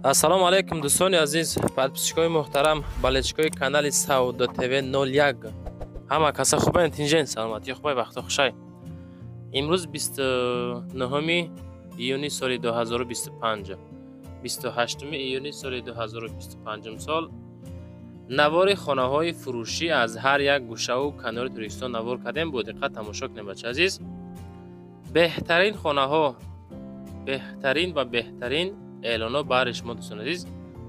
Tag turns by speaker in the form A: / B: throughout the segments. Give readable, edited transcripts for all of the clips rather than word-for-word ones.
A: ассалому алайкум дӯстони азиз, подписчикои муҳтарам, балечкои канали Саудо ТВ 01. Ҳама каса хубен, тинҷен, саломатӣ хубай, вақто хушай. Имрӯз 29 июни соли 2025, 28 июни соли 2025 сол, навори хонаҳои фурӯшӣ аз ҳар як гӯшаву канори Туркистон навор кардем. Бо диққат тамошо кунем бача азиз. беҳтарин хонаҳо, беҳтарин ва беҳтарин эълоно баҳри шумо дӯстони азиз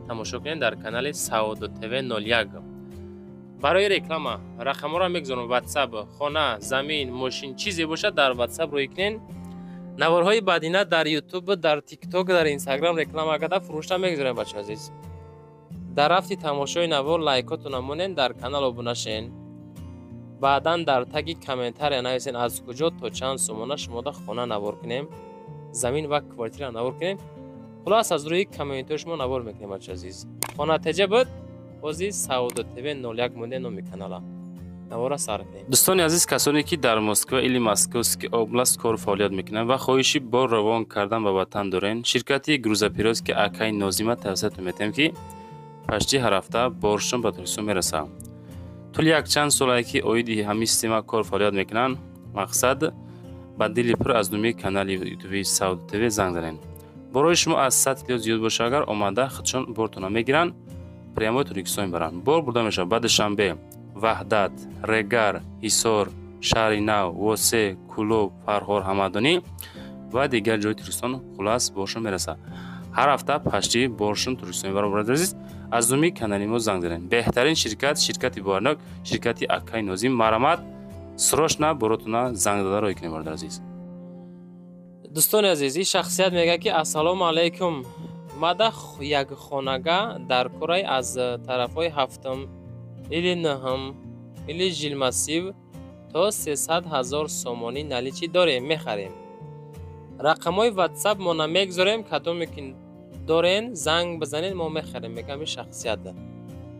A: тамошо кунед дар канали Саудо ТВ 01. барои реклама рақамҳоро мегузорам. WhatsApp, хона, замин, мошин, чизе бошад дар WhatsApp рӯй кунед. наворҳои бадина дар YouTube, дар TikTok, дар Instagram реклама карда фурӯшта мегузорем бача азиз. дар рафти тамошои навор лайкотуна монен, дар канал обуна шен. баъдан дар таги комментария нависен аз куҷо то чанд сомона шумода хона навор кунем, замин ва квартира навор кунем. хулос аз рӯи комментари шумо навор мекунем бача азиз. хонатиҷа буд бози Саудо ТВ 01 монде номи канала. навора сар кунем. дӯстони азиз, касоне ки дар Москва или Московский област кор фаъолият мекунанд ва хоҳиши бор равон кардан ба ватан дорен, ширкати грузоперевозки Акай Нозима тавсиятон метем ки пашти ҳар ҳафта боршон ба Туркистон мерасад. тӯли якчанд солае ки оиди ҳамин система кор фаъолият мекунанд. мақсад ба дили пур аз номи канали ютуби Саудо ТВ занг занед. борои шумо аз 100 миллион зиёд боша, агар омада худшон бортона мегиранд, прямо Туркистон мебаранд. бор бурда мешавад ба Душанбе, Ваҳдат, Регар, Ҳисор, Шаҳри Нав, Восе, Кулоб, Фарҳор, Ҳамадонӣ ва дигар ҷои Туркистон хулас боршон мерасад. ҳар ҳафта пашти боршон Туркистон мебарад. борадар азиз, аз номи канали мо занг занед. беҳтарин ширкат, ширкати боарнок, ширкати Акай Нозим. марамат срочно боротона занг дада роҳӣ кунед борадар азиз. дӯстони азиз, ин шахсият мега ки ассалому алайкум, мада як хонага дар Корай аз тарафҳои 7 или 9 или жилмасив то 300,000 сомонӣ наличӣ дорем, мехарем. рақамҳои WhatsApp мо намегзорем, кадоме ки дорен занг бизанед, мо мехарем, мегам ин шахсият.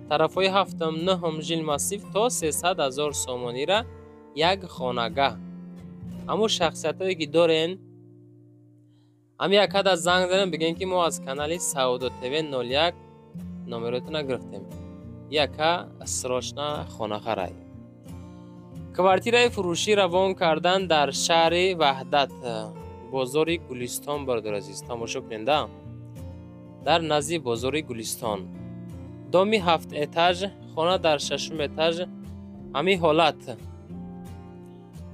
A: тарафҳои 7 9 жилмасив то 300,000 сомонира як хонага. ҳамун шахсиятое ки дорен, ҳам якада занг занем, бигем ки мо аз канали Саудо ТВ 01 номеротона гирифтем. яка срочно хона харай. квартираи фурӯшӣ равон кардан дар шаҳри Ваҳдат, бозори Гулистон. бародар азиз, тамошо кунед, дар назди бозори Гулистон. доми 7 этаж, хона дар 6 этаж. ҳамин ҳолат.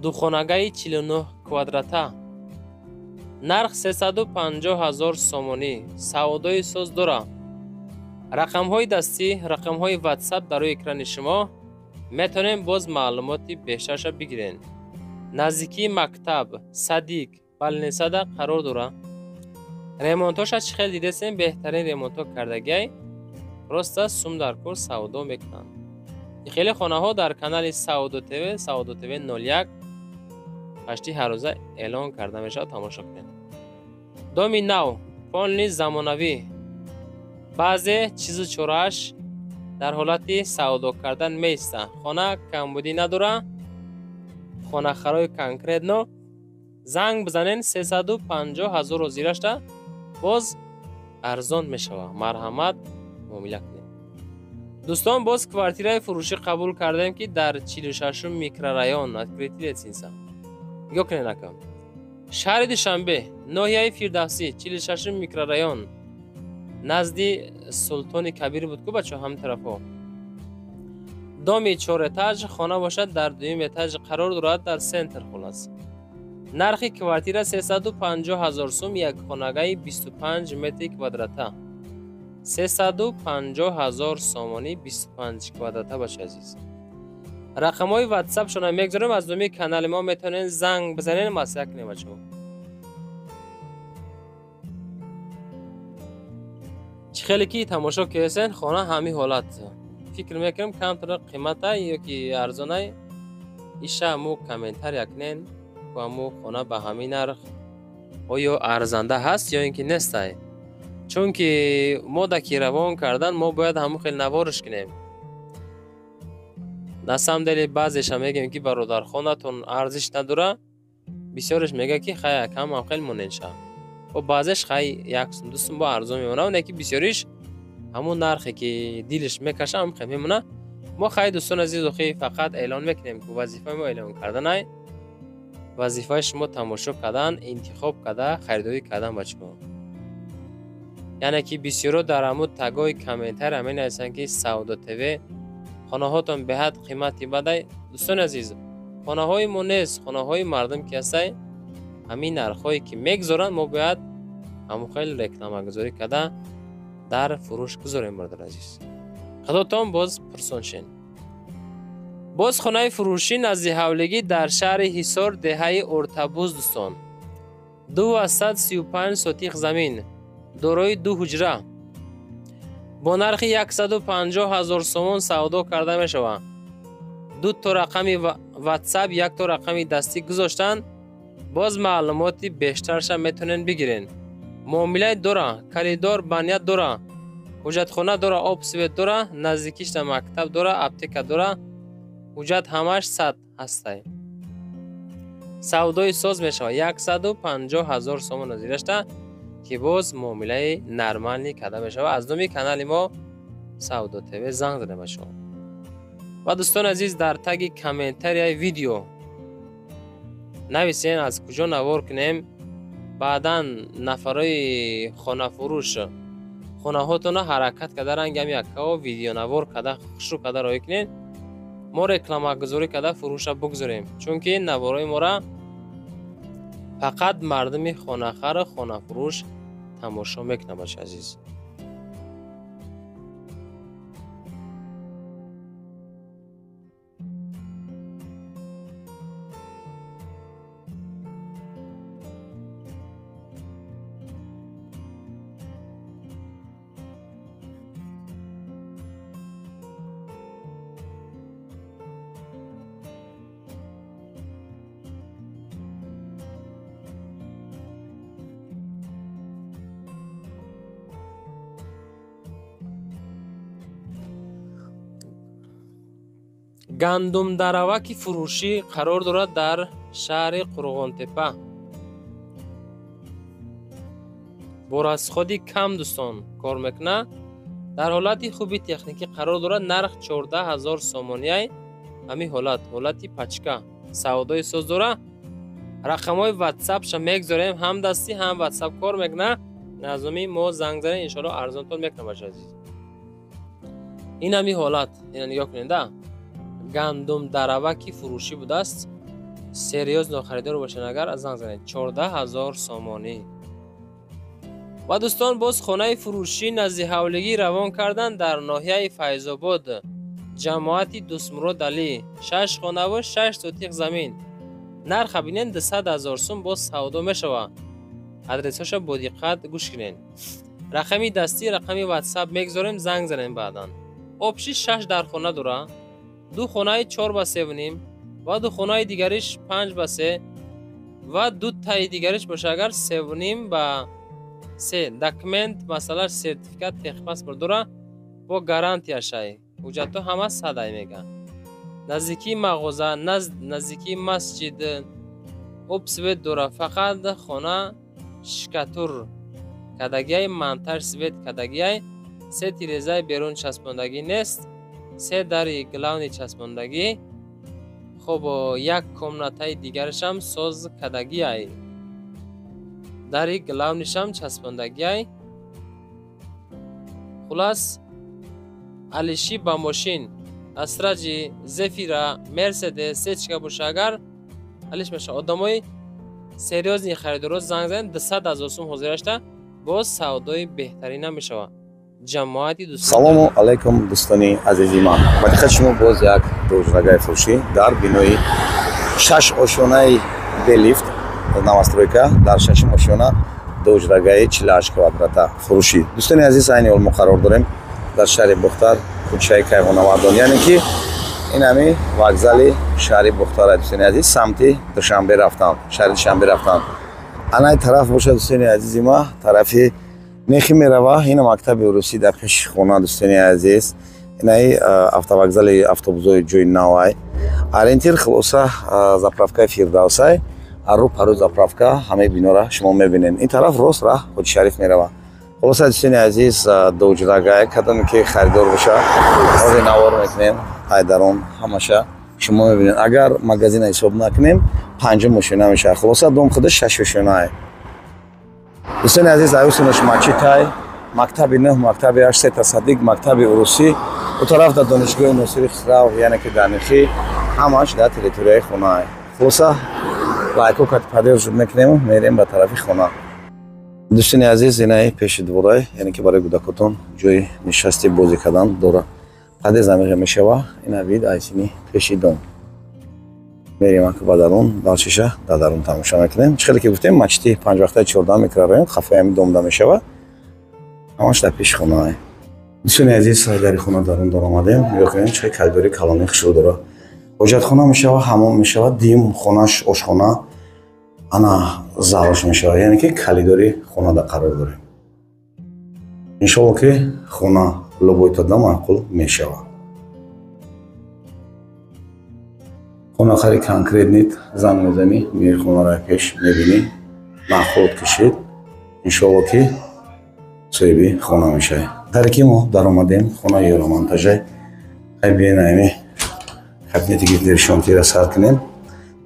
A: духонагаи 49 квадрата. нарх 350,000 сомонӣ. саудои соз дора. рақамҳои дастӣ, рақамҳои WhatsApp дар рӯи экрани шумо. метонем боз маълумоти бештарша бигирен. наздикии мактаб, садик, балнесада қарор дора. ремонтоша чӣ хел дидесем, беҳтарин ремонто кардагиай. роста сум дар кор савдо мекунанд. хеле хонаҳо дар канали Саудо ТВ, Саудо ТВ 01 пашти ҳар рӯза эълон карда мешавад. тамошо кунед. доми нав, фонли замонавӣ. баъзе чизу чорааш дар ҳолати савдо кардан меиста. хона камбудӣ надора. хонахарои конкретно занг бизанен 350,000 зирашта боз арзон мешавад. марҳамат, муомила кунед. дӯстон, боз квартираи фурӯшӣ қабул кардем ки дар 46 микрорайон открытие цинса. нигоҳ кунед акам. шаҳри Душанбе, ноҳияи Фирдавсӣ, 46 микрорайон. назди Султони Кабир буд ку бачо, ҳам тарафо. доми 4 этаж, хона бошад дар 2 этаж қарор дорад, дар сентр хулас. нархи квартира 350,000 сум, як хонагаи 25 метри квадрата. 350,000 сомонӣ 25 квадрата бача азиз. рақамҳои WhatsApp шона мегзорем, аз номи канали мо метонен занг бизанен, масъя кунем бачо. чӣ хеле ки тамошо кесен, хона ҳамин ҳолат. фикр мекунам камтар қимата ё ки арзонай. иша мо комментария кунен ва мо хона ба ҳамин нарх оё арзанда ҳаст ё ин ки нестай. чунки мода ки равон кардан, мо бояд ҳамун хел навориш кунем. на самом деле баъзеша мегем ки бародархонатон арзиш надора. бисёреш мега ки хая кам ҳам хел моненша. خب بازش خیلی 1 سوم 2 سوم با ارزان میمونه. اون یکی بسیاریش همون نرخی که دیلش میکشه هم خیلی میمونه. ما خیلی دوستان عزیز و خیلی فقط اعلان میکنیم که وظیفه ما اعلان کردن نه، وظیفه شما تماشا کردن، انتخاب کردن، خریداری کردن بچه‌ها. یعنی که بسیارا در همون تگای کامنتر همین هستن که سودا تیوی خانه هاتون به حد قیمتی بده. دوستان عزیز خانه های ما نیست، خانه های مردم که هستن همین نرخ هایی که میگذارن ما باید همون خیلی رکلام گذاری کردن در فروش گذاریم برادر عزیز. خداتون باز پرسان شین. باز خانه فروشی نزدیک حولگی در شهر حصار دهه ارتبوز دوستان 235 سوتیق زمین دارای 2 حجره با نرخ 150,000 سومون سودا کرده می شود. 2 تا رقم واتساپ 1 تا رقم دستی گذاشتن. باز معلوماتی بیشترش میتونن بگیرین. معامله داره، کلیدار بنیاد داره، حجت خونه داره، آب سویت داره، نزدیکیش مکتب داره، اپتیکا داره، حجت همش 100 هسته. سودای ساز میشه 150,000 سومون نزیرشته که باز معامله نرمالی کرده میشه. از دومی کانال ما سودا تیوی زنگ زده میشه. و دوستان عزیز در تگ کامنتر یا ویدیو نویسین از کجا نوار کنیم، بعدا نفرای خانه فروش خانه هاتون حرکت کرده رنگ هم یک ویدیو نوار کرده خشو کرده رای کنین، ما رکلام گذاری کرده فروش بگذاریم. چون که نوارای ما را فقط مردم خانه خر خانه فروش تماشا میکنه باشه عزیز. گندم دروک فروشی قرار دارد در شهر قرغانتپه. با رسخودی کم دوستان کار میکنه. در حالت خوبی تکنیکی قرار دارد. نرخ 14,000 سومونیه. همین حالتی پچکا سودای ساز داره. رقم های واتساپ شما میگذاریم، هم دستی هم واتساپ کار میکنه. نظامی ما زنگ زنیم ان شاء الله ارزانتون میکنه باشه عزیز. این همین حالت اینا نگاه کنید. گندم دروکی فروشی بوده است. سریاز ناخریدار باشین اگر از زنگ زنید 14,000 سومانی. و دوستان باز خانه فروشی نزدیک حولگی روان کردن در ناحیه فیض آباد. جماعتی دوستمراد علی 6 خانه و 6 سوتیق زمین. نرخ ببینید 200,000 سوم باز سودا میشود. ادرسش با دقت گوش کنین. رقمی دستی رقمی واتساپ میگذاریم زنگ زنیم. بعداً آبشی 6 در خانه داره. 2 خانه 4 با 3 بنیم و 2 خانه دیگریش 5 با 3 و 2 تای دیگریش باشه اگر 3 بنیم با 3 داکمنت مثلا سرتیفیکات تخپاس برداره با گارانتی شای حجت همه صدای میگن. نزدیکی مغازه نزدیکی مسجد اوبسویت داره. فقط خانه شکتور کدگی منتر سویت کدگی 3 تیرزای بیرون چسباندگی نیست. 3 در گلاونی چسباندگی. خب یک کمناتای دیگرش هم ساز کدگی ای. در گلاونیش هم چسباندگی ای. خلاص علیشی با ماشین اسراجی زفیرا مرسدس سچکا باشه اگر علیش میشه. آدمای سریاز خریدارا زنگ زدن 200,000 سوم حاضرشته باز سودای بهترین هم میشه. جماعتی دوستان
B: سلام علیکم دوستانی عزیزی من. خدمت شما باز یک دوجرگاه فروشی در بینوی 6 آشونه بلیفت نوسترویکا در 6 آشونه دوجرگاه 48 کвадрата فروشی. دوستانی عزیز این اول مقرر داریم در شهر بختر کوچه کیوان‌آباد. یعنی که این همی وокزال شهر بختر دوستانی عزیز سمتی دوشنبه رفتن شهر دوشنبه رفتن. آنای طرف باشه دوستانی عزیزی ما طرفی نخی میروه. این مکتب روسی در پیش خونه دوستانی عزیز. این автовокзал автобусой جوی نوای. Ориентир خلاصه заправка فردوسی ару пару заправка ҳамаи бинора шумо мебинед. Ин тараф рост раҳ Ҳоҷи Шариф мерава. Хулоса дӯстони азиз, дӯҷрага кадоме ки харидор боша ҳозир навор мекунем. Айдарон ҳамаша шумо мебинед. Агар магазина ҳисоб накунем 5 мошина мешава. Хулоса дом худа 6 мошина. Дӯстони азиз, аюсинаш мачитай, мактаби 9, мактаби 8 се тасаддиқ, мактаби урусӣ, у тараф дар донишгоҳи Носири Хисрав, яъне ки дар Нихӣ, ҳамаш дар территорияи хона. Хулоса лайку падер жуд мекунем, мерем ба тарафи хона. Дӯстони азиз, инаи пеши дворай, яъне ки барои кӯдакотон ҷойи нишасти бозӣ кардан дора. Падер замиға мешава, ина вид айсини пеши дом. Мерем аку ба дарун, балшиша дар дарун тамошо мекунем. Чӣ хеле ки гуфтем, мачити 5 вақтаи 14 микрорайон, хафаи ҳамин домда мешава. ҳамаш дар пеши хона. Дӯстони азиз, дари хона дарун дор омадем. Нигоҳ кунем чӣ калидори калони хушрӯ дора. ҳоҷатхона мешава, ҳамом мешава, дим хонаш ошхона, ана залш мешава, яъне ки калидори хонада қарор дорем. иншоалло ки хона лобоитода маъқул мешава. хонахари конкретнит занг мезанӣ, мери хонаро пеш мебинӣ, нақход кишид, иншоалло ки соҳиби хона мешавӣ. Даре ки мо дар омадем, хонаи ёромонтажа. Хай биёен ами кабинети гитлершонтиро сар кунем.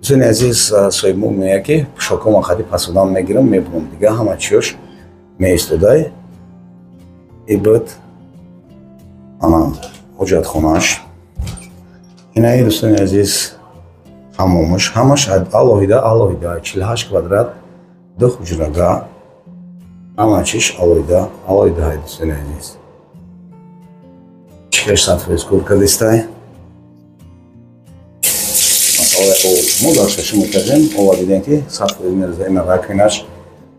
B: Дӯстони азиз, соҳиб мегӯяд ки пӯшокҳома хади пасодан мегирам, мебурам дига ҳама чиёш меистодай. ибуд ана ҳоҷатхонааш. инаи дӯстони азиз ҳамомаш, ҳамаш алоҳида 48 квадрат, 2 ҳуҷрага, ҳама чиш алоҳида ҳай дӯстони азиз. чикаш сатҳои скор кардистай. Мо дар шашум кардем, ова дидем ки сатҳои мерзаи раковинаш,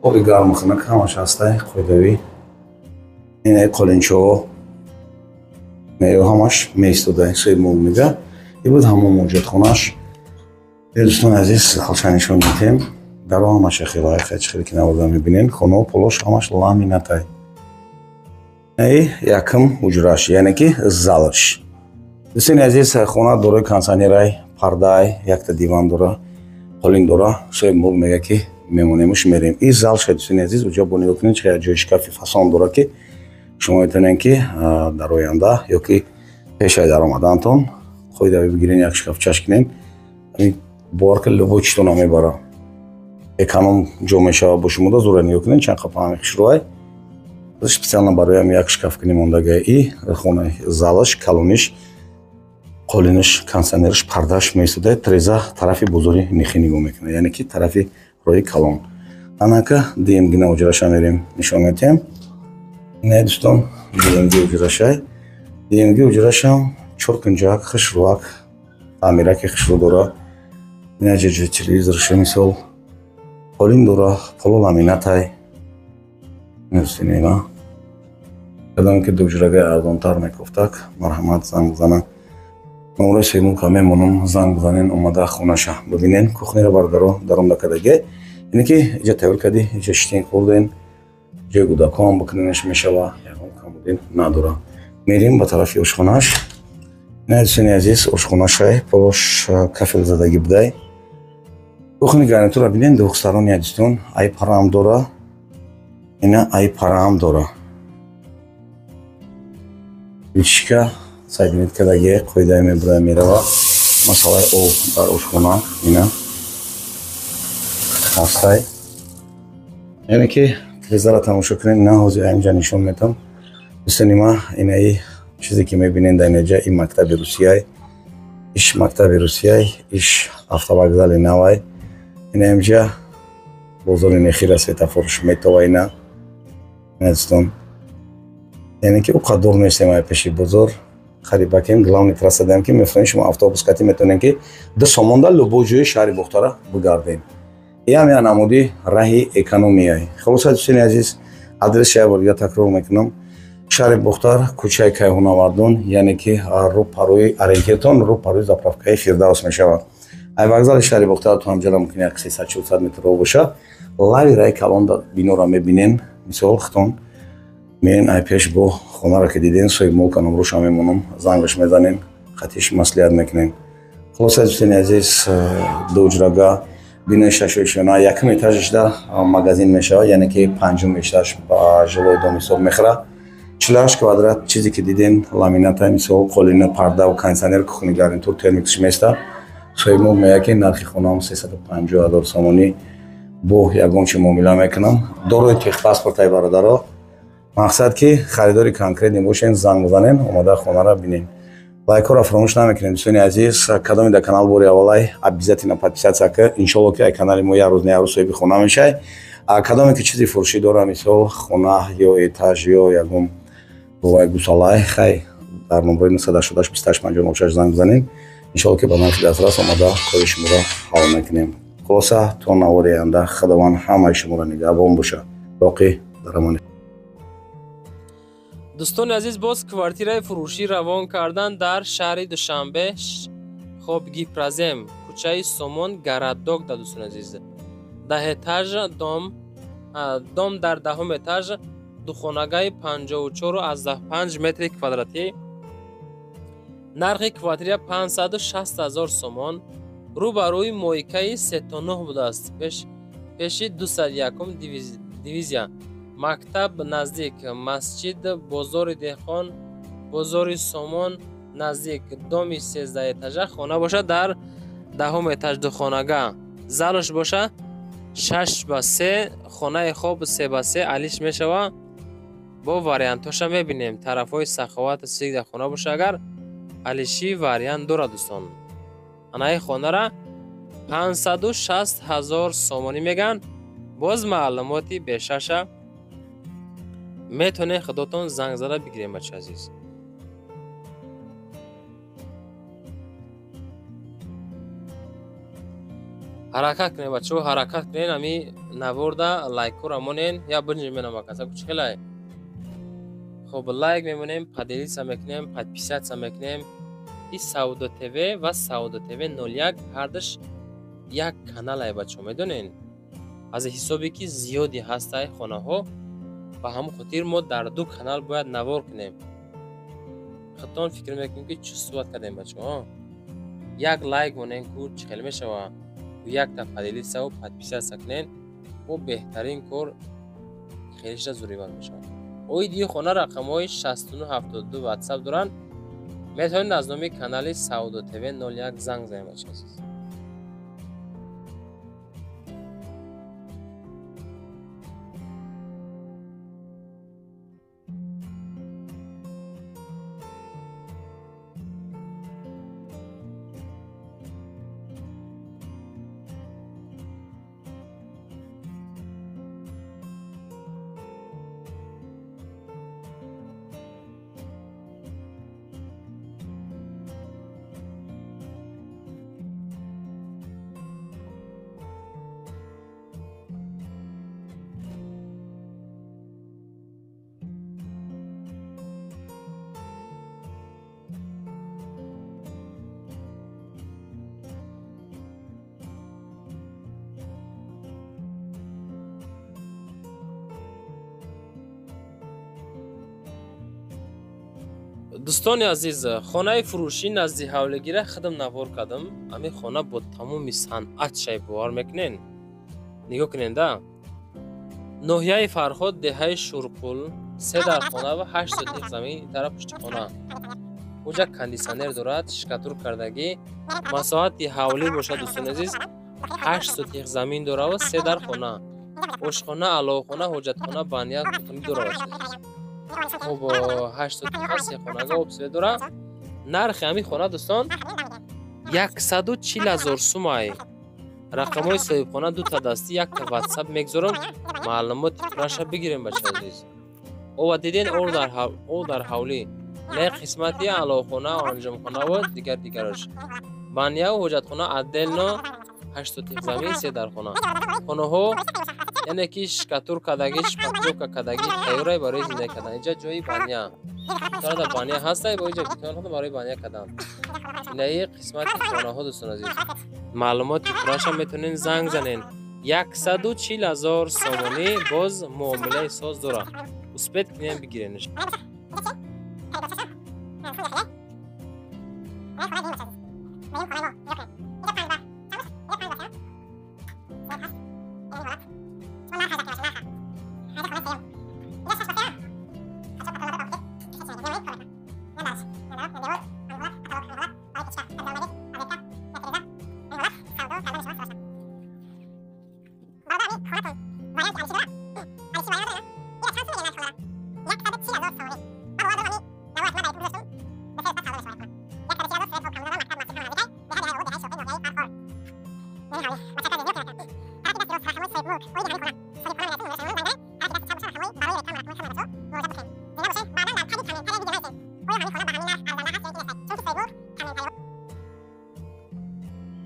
B: оби гарму хунак ҳамаш ҳастай, қоидавӣ. Инаи қолинчаҳо меё ҳамаш меистодай, соҳиб мо мега. ибуд ҳамон ҳоҷатхонааш. дӯстони азиз, халша нишон дидем. Даро ҳамаш хелай чӣ хеле ки наварда мебинен, хоно полош ҳамаш ламинатай. Инаи якум ҳуҷраш, яъне ки залш. дӯстони азиз, хона дорои кондитсионерай, пардай, якта диван дора, қолин дора. соҳиб мо мега ки мемонемуш мерем. И залша дӯстони азиз, уҷа бо нигоҳ кунед чӣ ҷойи шкафи фасон дора ки шумо метавонед ки дар оянда ё ки пешай дар омадантон қоидавӣ бигирен, як шкафчаш кунен. бовар кунед лӯбои читона мебара. Эконом ҷо мешава бо шумо, зура нигоҳ кунед чанд қапа ҳами хушрӯай. специално барои як шкаф кунем мондагай. И хонаи залаш, калониш, қолиниш, кондитсионериш, пардаш меистода треза тарафи бозори Нихӣ нигоҳ мекунад, яъне ки тарафи роҳи калон. Анака ДМГ-на ҳуҷраша мерем, нишон медиҳем. Инаи дӯстон ДМГ ҳуҷрашай. ДМГ ҳуҷрашам 4 кунҷак, хушрӯак, таъмираки хушрӯ дора. Ина ҷои телевизорша мисол. Қолин дора, поло ламинатай. Нестинена. Кадом ки дӯҷрагаи арзонтар мекуфтак, марҳамат занг бизанам. номраи соҳибмулка мемонам, занг бизанен, омада хонаша бибинен. кухнера бардаро даромда кардагӣ. ине ки иҷа тайёр кардӣ, иҷа шитинг хӯрден, ҷои кӯдакон бикуненаш мешава, ягон камбудин надора. мерем ба тарафи ошхонааш. Инаи дӯстони азиз, ошхонашай полош кафелзадагӣ будай. кухни гарнитура бинен, дуҳстарони дӯстон, ай парам дора. ина ай парам дора. вичка сайдмет кардагӣ, қоидаи мебурай мерава. масалаи об дар ошхона ина ҳастай. яъне ки телевизора тамошо кунед, ина ҳозир инҷа нишон метам. дӯстони ма, инаи чизе ки мебинен дар инҷа, ин мактаби русияй. иш мактаби русияй, иш автовокзали навай. ина инҷа бозори Нихира светофорш метова ина. дӯстон, яъне ки уқаддор нестем ай пеши бозор. харибакем главни трасса даем ки мефаҳмед шумо автобус катӣ метавонем ки 2 сомонда лӯбои ҷои шаҳри Бухтара бигардем. ҳам намуди раҳи экономияй. хулоса дӯстони азиз, адрес я бор дига такрор мекунам. шаҳри Бухтар, кӯчаи Кайҳонавардон, яъне ки рӯпарӯи ориентиртон, рӯпарӯи заправкаи Фирдавс мешава. ай вокзали шаҳри Бухтар то ҳамҷа мумкин 300-400 метр ров боша. лави раи калон бинора мебинен, мисол хитон мерен ай пеш бо хонаро ки диден, соҳиб мулка номруша мемонам, зангаш мезанем, хатиш маслиҳат мекунем. хулоса дӯстони азиз, дӯҷрага бинои 6 ошёна якум этажишда магазин мешавад, яъне ки панҷум этаж ба жилои домисол мехӯрад. 48 квадрат чизе ки дидин ламината мисол қолина парда ва кондитсионер ки хуни гарнитур термиксш места. соҳибмул меяд ки нархи хонаам 350 000 сомонӣ бо ягон чи муомила мекунам. дорои техпаспортаи бародаро. мақсад ки харидори конкретни бошен, занг бизанен, омода хонаро бинен. лайкҳоро фаромӯш намекунем. дӯстони азиз, кадоми дар канал бори аввалай обязательно подписаться ка иншолло ки ай канали мо як рӯз не як рӯз соҳиби хона мешай. кадоме ки чизи фурӯшӣ дора, мисол хона ё этаж ё ягон бовай гусалай, хай дар номбари 988 занг бизанем. иншолло ки ба нархи дастрас омода кори шуморо ҳал мекунем. хулоса то навори оянда худованд ҳамаи шуморо нигаҳбон бошад. боқӣ дар амони.
A: дӯстони азиз, боз квартираи фурӯшӣ равон кардан дар шаҳри Душанбе, хоб Гипразем, кӯчаи Сомон, Гараддог. Да дӯстони азиз, 10 этаж дом дар 10 этаж, духонагаи 54.5 метри квадратӣ. нархи квартира 560 000 сомон. рӯбарӯи моҳикаи 3-9 будааст. пеши 201 дивизия. мактаб наздик, масҷид, бозори деҳқон, бозори Сомон наздик. доми 13 этажа хона боша дар 10 этаж, духонага. залош боша 6/3, хонаи хоб 3/3 алиш мешава. бо вариантоша мебинем. тарафҳои саховат сик дар хона боша, агар алиши вариант дора. дӯстон, анаи хонара 560 000 сомонӣ меган. боз маълумоти бешаша метонед худотон занг зада бигирем. бача азиз, ҳаракат кунед бачаҳо, ҳаракат кунед. ами наворда лайкҳоро монен я бинҷименам акаса кучхелай. хоб лайк мемонем, поделиться мекунем, подписаться мекунем. и Саудо ТВ ва Саудо ТВ 01 ҳардаш як каналай бачаҳо, медонен. аз ҳисобе ки зиёди ҳастай хонаҳо, ба ҳамон хотир мо дар ду канал бояд навор кунем. худтон фикр мекунем ки чӣ суҳбат кардем бачаҳо. як лайк монен ку чӣ хел мешава, якта поделиться ва подписаться кунен. бо беҳтарин кор хелиша зурибат мешавад. оиди хона рақамҳои 6972 WhatsApp доранд. метавонед аз номи канали Саудо ТВ 01 занг занед бачаҳо. дӯстони азиз, хонаи фурӯшӣ назди ҳавлигира худам навор кардам. ами хона бо тамоми санъат шай бовар мекунен. нигоҳ кунен да. ноҳияи Фарход, деҳаи Шурқул, 3 дар хона ва 8 сотих замин тара пушти хона. оҷа кондитсионер дорад, шикатур кардагӣ. масоҳати ҳавлӣ бошад дӯстони азиз. 8 сотих замин дора ва 3 дар хона. ошхона, аловхона, ҳоҷатхона, баня, кутуни дора бошад. хоб 8 сотих ҳаст, хонага обсве дора. нархи ҳамин хона дӯстон 140 000 сумай. рақамҳои соҳибхона дута дастӣ якта WhatsApp мегзорам. маълумоти пураша бигирем бача азиз. ова диден о дар ҳавлӣ. не қисмати аловхона, анҷомхона ва дигараш. баня ва ҳоҷатхона отдельно 8 сотих замин, 3 дар хона. хонаҳо яъне ки шикатур кардагӣ, шпатлёвка кардагӣ тайёрай барои зиндаги кардан. инҷа ҷои баня. тара баня ҳастай, бо инҷа битавонад барои баня кардан. инаи қисмати хонаҳо дӯстон азиз. маълумоти пураша метавонен занг занен. 140 000 сомонӣ, боз муомилаи соз дора. успед кунем бигиренш.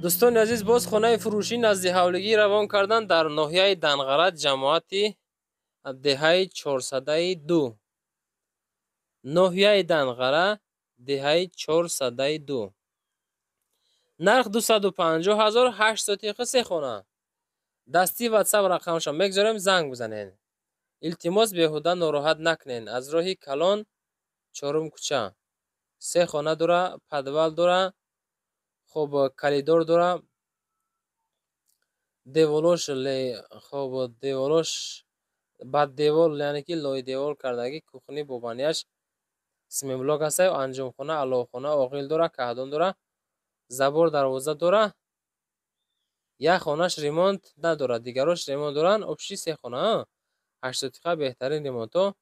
A: دوستان عزیز، باز خانه فروشی نزد حولگی روان کردن در ناحیه دنغره جماعت دهه 402. ناحیه دنغره دهه 402. نرخ 250,800 دقیقه 3 خانه. دستی واتساپ رقمش میگذارم، زنگ بزنین. التماس بیهوده ناراحت نکنین. از راهی کلان چهارم کوچه 3 خانه داره، پدول داره، خب کلیدور داره، دیوالوش خب دیوالوش بعد دیوال یعنی که لای دیوال کردگی کوخنی بوبانیش سیمبلاک هست و انجام خونه علاوه خونه عاقل داره، کهدان داره، زبور دروازه داره. یک خانهش ریمونت نداره، دیگراش ریمونت دارن. ابشی 3 خانه 80 دقیقه بهترین ریمونتو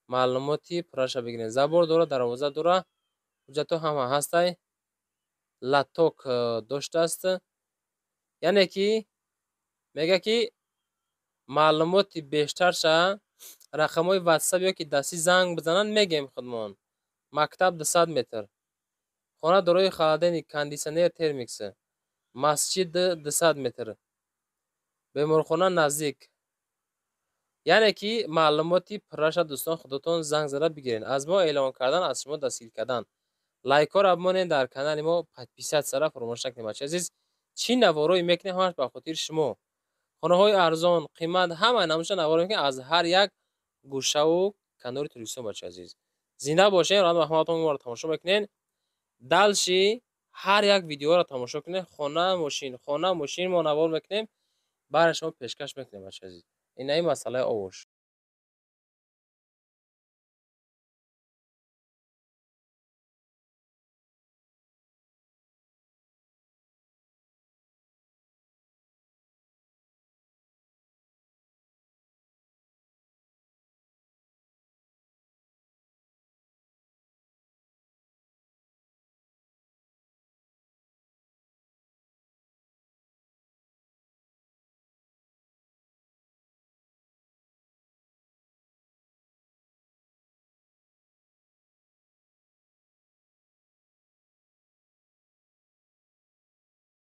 A: معلوماتی پراشه بگیرین. زبور داره، دروازه داره، حجتو همه هسته، لاتوک داشته است. یعنی که میگه که معلومات بیشتر شه رقمای واتساپ یا که دستی زنگ بزنن میگیم خودمون. مکتب 200 متر، خانه دارای خالدین کاندیشنر ترمیکس، مسجد 200 متر، بیمارخانه نزدیک. یعنی که معلوماتی پرش دوستان خودتون زنگ زده بگیرین. از ما اعلام کردن از شما دستگیر کردن. لایک ها را بمانین، در کانال ما 500 سره فراموش نکنید. بچه عزیز چی نوارای میکنیم همش به خاطر شما. خانه های ارزان قیمت همه نموشه نوار میکنیم از هر یک گوشه و کنار توریستان. بچه عزیز زنده باشین. راند محمدتون رو تماشا میکنین. دلشی هر یک ویدیو را تماشا کنین. خانه ماشین ما نوار میکنیم، برای شما پیشکش میکنیم. بچه عزیز این مسئله آوش.